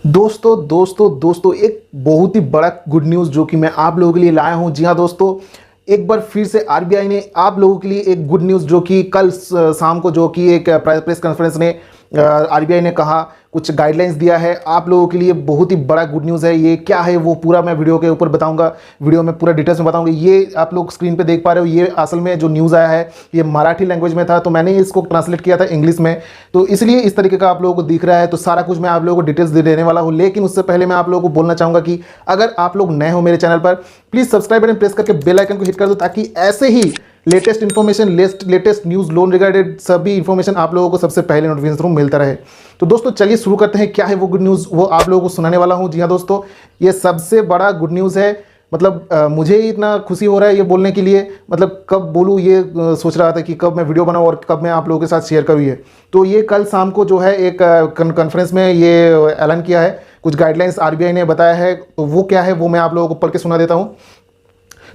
दोस्तों एक बहुत ही बड़ा गुड न्यूज़ जो कि मैं आप लोगों के लिए लाया हूं। जी हाँ दोस्तों, एक बार फिर से आरबीआई ने आप लोगों के लिए एक गुड न्यूज़ जो कि कल शाम को जो कि एक प्रेस कॉन्फ्रेंस ने आरबीआई ने कहा, कुछ गाइडलाइंस दिया है आप लोगों के लिए। बहुत ही बड़ा गुड न्यूज़ है। ये क्या है वो पूरा मैं वीडियो के ऊपर बताऊंगा, वीडियो में पूरा डिटेल्स में बताऊंगा। ये आप लोग स्क्रीन पे देख पा रहे हो, ये असल में जो न्यूज़ आया है ये मराठी लैंग्वेज में था, तो मैंने इसको ट्रांसलेट किया था इंग्लिश में, तो इसलिए इस तरीके का आप लोगों को दिख रहा है। तो सारा कुछ मैं आप लोगों को डिटेल्स देने वाला हूँ, लेकिन उससे पहले मैं आप लोगों को बोलना चाहूँगा कि अगर आप लोग नए हो मेरे चैनल पर, प्लीज़ सब्सक्राइब बटन प्रेस करके बेल आइकन को हिट कर दो, ताकि ऐसे ही latest information, latest news, loan regarded सभी इन्फॉर्मेशन आप लोगों को सबसे पहले नोटिफिकेशन थ्रू मिलता रहे। तो दोस्तों चलिए शुरू करते हैं। क्या है वो गुड न्यूज़, वो आप लोगों को सुनाने वाला हूँ। जी हाँ दोस्तों, ये सबसे बड़ा गुड न्यूज़ है। मतलब मुझे इतना खुशी हो रहा है ये बोलने के लिए, मतलब कब बोलूँ ये सोच रहा था कि कब मैं वीडियो बनाऊँ और कब मैं आप लोगों के साथ शेयर करूँ ये। तो ये कल शाम को जो है एक कॉन्फ्रेंस में ये ऐलान किया है, कुछ गाइडलाइंस आरबीआई ने बताया है। तो वो क्या है वो मैं आप लोगों को पढ़ के सुना देता हूँ।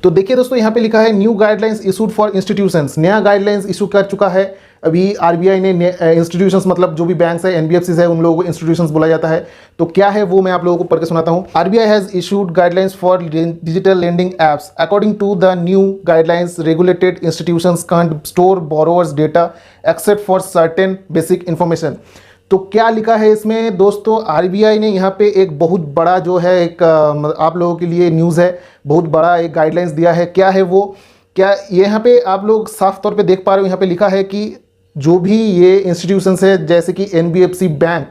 तो देखिए दोस्तों, यहाँ पे लिखा है new guidelines issued for institutions. नया गाइडलाइंस इशू कर चुका है अभी आरबीआई ने। इंस्टीट्यूशंस मतलब जो भी बैंक्स है, एनबीएफसीज है, उन लोगों को इंस्टीट्यूशंस बोला जाता है। तो क्या है वो मैं आप लोगों को पढ़ के सुनाता हूँ। RBI has issued guidelines for digital lending apps. According to the new guidelines, regulated institutions can't store borrowers data except for certain basic information. तो क्या लिखा है इसमें दोस्तों, आरबीआई ने यहाँ पे एक बहुत बड़ा जो है एक आप लोगों के लिए न्यूज़ है, बहुत बड़ा एक गाइडलाइंस दिया है। क्या है वो, क्या यहाँ पे आप लोग साफ तौर पे देख पा रहे हो, यहाँ पे लिखा है कि जो भी ये इंस्टीट्यूशंस है जैसे कि एनबीएफसी बैंक,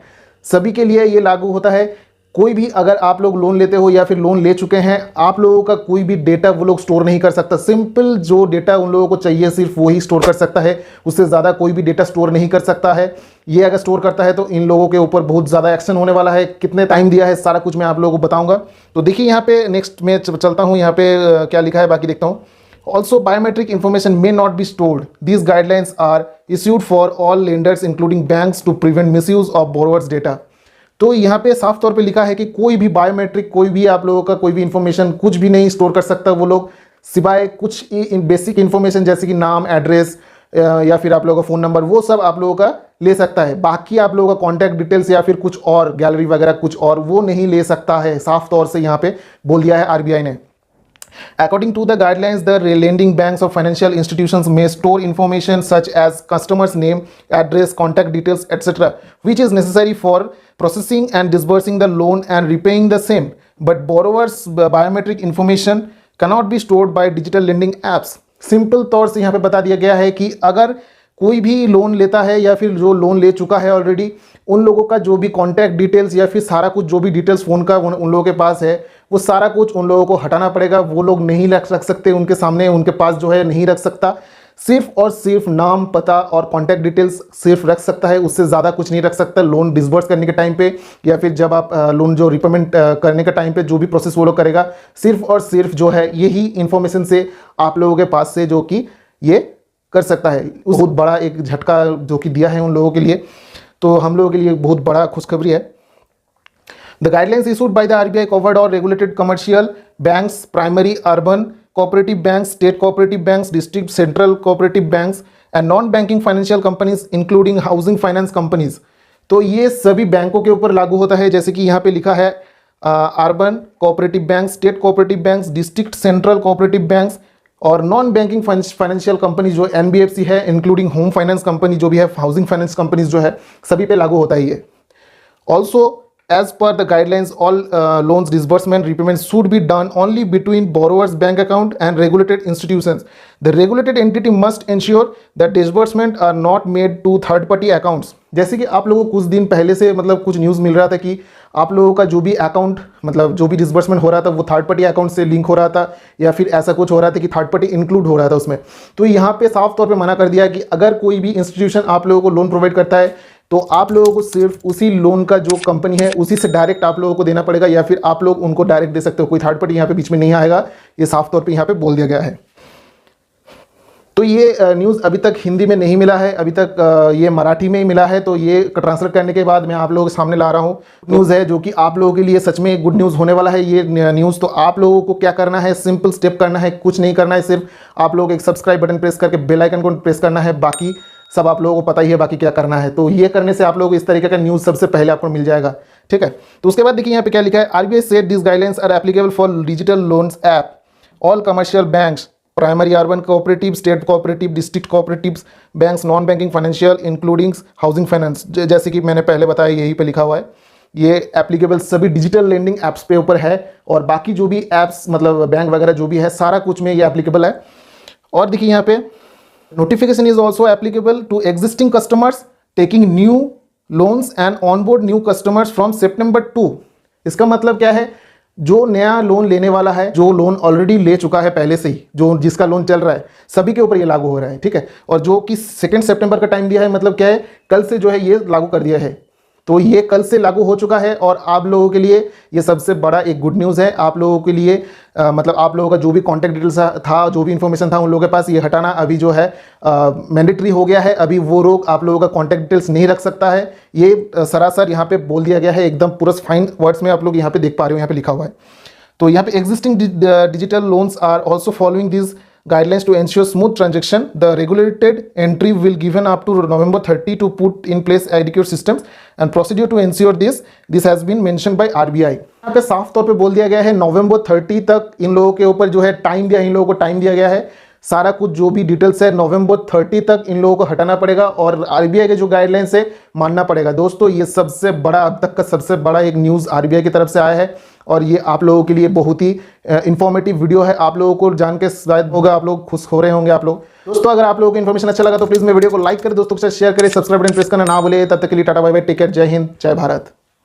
सभी के लिए ये लागू होता है। कोई भी अगर आप लोग लोन लेते हो या फिर लोन ले चुके हैं, आप लोगों का कोई भी डेटा वो लोग स्टोर नहीं कर सकता। सिंपल जो डेटा उन लोगों को चाहिए सिर्फ वही स्टोर कर सकता है, उससे ज़्यादा कोई भी डेटा स्टोर नहीं कर सकता है। ये अगर स्टोर करता है तो इन लोगों के ऊपर बहुत ज़्यादा एक्शन होने वाला है। कितने टाइम दिया है सारा कुछ मैं आप लोगों को बताऊंगा। तो देखिए यहाँ पे नेक्स्ट में चलता हूँ, यहाँ पे क्या लिखा है बाकी देखता हूँ। Also, biometric information may not be stored. These guidelines are issued for all lenders, including banks, to prevent misuse of borrowers' data. तो यहाँ पे साफ तौर पे लिखा है कि कोई भी बायोमेट्रिक, कोई भी आप लोगों का कोई भी इंफॉर्मेशन कुछ भी नहीं स्टोर कर सकता वो लोग, सिवाय कुछ बेसिक इंफॉर्मेशन जैसे कि नाम, एड्रेस या फिर आप लोगों का फ़ोन नंबर, वो सब आप लोगों का ले सकता है। बाकी आप लोगों का कॉन्टैक्ट डिटेल्स या फिर कुछ और गैलरी वगैरह कुछ और वो नहीं ले सकता है। साफ तौर से यहाँ पे बोल दिया है आरबीआई ने। According to the guidelines, the lending banks of financial institutions may store information such as customer's name, address, contact details, etc., which is necessary for processing and disbursing the loan and repaying the same. But borrowers' biometric information cannot be stored by digital lending apps. Simple तौर से यहाँ पे बता दिया गया है कि अगर कोई भी लोन लेता है या फिर जो लोन ले चुका है ऑलरेडी, उन लोगों का जो भी कॉन्टैक्ट डिटेल्स या फिर सारा कुछ जो भी डिटेल्स फ़ोन का उन लोगों के पास है, वो सारा कुछ उन लोगों को हटाना पड़ेगा। वो लोग नहीं रख सकते उनके सामने, उनके पास जो है नहीं रख सकता। सिर्फ और सिर्फ नाम, पता और कॉन्टैक्ट डिटेल्स सिर्फ रख सकता है, उससे ज़्यादा कुछ नहीं रख सकता। लोन डिसबर्स करने के टाइम पे या फिर जब आप लोन जो रिपेमेंट करने के टाइम पे जो भी प्रोसेस वो लोग करेगा, सिर्फ और सिर्फ जो है यही इंफॉर्मेशन से आप लोगों के पास से जो कि ये कर सकता है। बहुत बड़ा एक झटका जो कि दिया है उन लोगों के लिए, तो हम लोगों के लिए बहुत बड़ा खुशखबरी है। The guidelines issued by the RBI covered all regulated commercial banks, primary, urban, cooperative banks, state cooperative banks, district, central cooperative banks, and non-banking financial companies, including housing finance companies. तो ये सभी बैंकों के ऊपर लागू होता है, जैसे कि यहाँ पे लिखा है urban cooperative bank, state cooperative banks, district central cooperative banks और नॉन बैंकिंग फाइनेंशियल कंपनीज जो एनबीएफसी है, इंक्लूडिंग होम फाइनेंस कंपनी जो भी है, हाउसिंग फाइनेंस कंपनीज जो है, सभी पे लागू होता है ये। Also as per the guidelines, all loans disbursement repayments should be done only between borrower's bank account and regulated institutions. The regulated entity must ensure that disbursement are not made to third party accounts. जैसे कि आप लोगों को कुछ दिन पहले से मतलब कुछ न्यूज़ मिल रहा था कि आप लोगों का जो भी अकाउंट, मतलब जो भी डिसबर्समेंट हो रहा था वो थर्ड पार्टी अकाउंट से लिंक हो रहा था, या फिर ऐसा कुछ हो रहा था कि थर्ड पार्टी इंक्लूड हो रहा था उसमें। तो यहाँ पे साफ तौर पे मना कर दिया कि अगर कोई भी इंस्टीट्यूशन आप लोगों को लोन प्रोवाइड करता है तो आप लोगों को सिर्फ उसी लोन का जो कंपनी है उसी से डायरेक्ट आप लोगों को देना पड़ेगा, या फिर आप लोग उनको डायरेक्ट दे सकते हो। कोई थर्ड पार्टी यहाँ पे बीच में नहीं आएगा, ये साफ तौर पे यहाँ पे बोल दिया गया है। तो ये न्यूज़ अभी तक हिंदी में नहीं मिला है, अभी तक ये मराठी में ही मिला है। तो ये ट्रांसलेट करने के बाद मैं आप लोगों के सामने ला रहा हूँ। न्यूज़ है जो कि आप लोगों के लिए सच में गुड न्यूज़ होने वाला है ये न्यूज़। तो आप लोगों को क्या करना है, सिंपल स्टेप करना है, कुछ नहीं करना है, सिर्फ आप लोग एक सब्सक्राइब बटन प्रेस करके बेल आइकन को प्रेस करना है। बाकी सब आप लोगों को पता ही है बाकी क्या करना है। तो ये करने से आप लोग इस तरीके का न्यूज़ सबसे पहले आपको मिल जाएगा। ठीक है। तो उसके बाद देखिए यहाँ पे क्या लिखा है, RBI said this guidelines are applicable for digital loans app all commercial banks, primary urban cooperative, state cooperative, district cooperatives, banks, non banking financial including housing finance. जैसे कि मैंने पहले बताया यहीं पे लिखा हुआ है, ये एप्लीकेबल सभी डिजिटल लेंडिंग ऐप्स पे ऊपर है, और बाकी जो भी ऐप्स मतलब बैंक वगैरह जो भी है सारा कुछ में ये एप्लीकेबल है। और देखिए यहाँ पे notification is also applicable to existing customers taking new loans and onboard new customers from September 2। इसका मतलब क्या है, जो नया लोन लेने वाला है, जो लोन ऑलरेडी ले चुका है पहले से ही, जो जिसका लोन चल रहा है, सभी के ऊपर ये लागू हो रहा है, ठीक है। और जो कि 2 सितंबर का टाइम दिया है, मतलब क्या है, कल से जो है ये लागू कर दिया है, तो ये कल से लागू हो चुका है। और आप लोगों के लिए ये सबसे बड़ा एक गुड न्यूज़ है। आप लोगों के लिए मतलब आप लोगों का जो भी कॉन्टैक्ट डिटेल्स था, जो भी इन्फॉर्मेशन था उन लोगों के पास, ये हटाना अभी जो है मैंडेटरी हो गया है। अभी वो लोग आप लोगों का कॉन्टैक्ट डिटेल्स नहीं रख सकता है, ये सरासर यहाँ पे बोल दिया गया है, एकदम पूरा फाइन वर्ड्स में आप लोग यहाँ पे देख पा रहे हो, यहाँ पे लिखा हुआ है। तो यहाँ पे existing digital loans are also following this guidelines to ensure smooth transaction. The regulated entry will given up to November 30 to put in place adequate systems and procedure to ensure this. This has been mentioned by RBI. यहाँ पे साफ तौर पे बोल दिया गया है नवंबर 30 तक इन लोगों के ऊपर जो है टाइम दिया, इन लोगों को टाइम दिया गया है। सारा कुछ जो भी डिटेल्स है नवंबर 30 तक इन लोगों को हटाना पड़ेगा और आरबीआई के जो गाइडलाइंस है मानना पड़ेगा। दोस्तों ये सबसे बड़ा, अब तक का सबसे बड़ा एक न्यूज़ आरबीआई की तरफ से आया है, और ये आप लोगों के लिए बहुत ही इंफॉर्मेटिव वीडियो है। आप लोगों को जान के शायद होगा, आप लोग खुश हो रहे होंगे आप लोग। दोस्तों अगर आप लोगों को इन्फॉर्मेशन अच्छा लगा तो प्लीज़ मेरे वीडियो को लाइक करें, दोस्तों के साथ शेयर करें, सब्सक्राइब बटन प्रेस करना ना भूले। तब तक के लिए tata bye bye, take care, जय हिंद, जय भारत।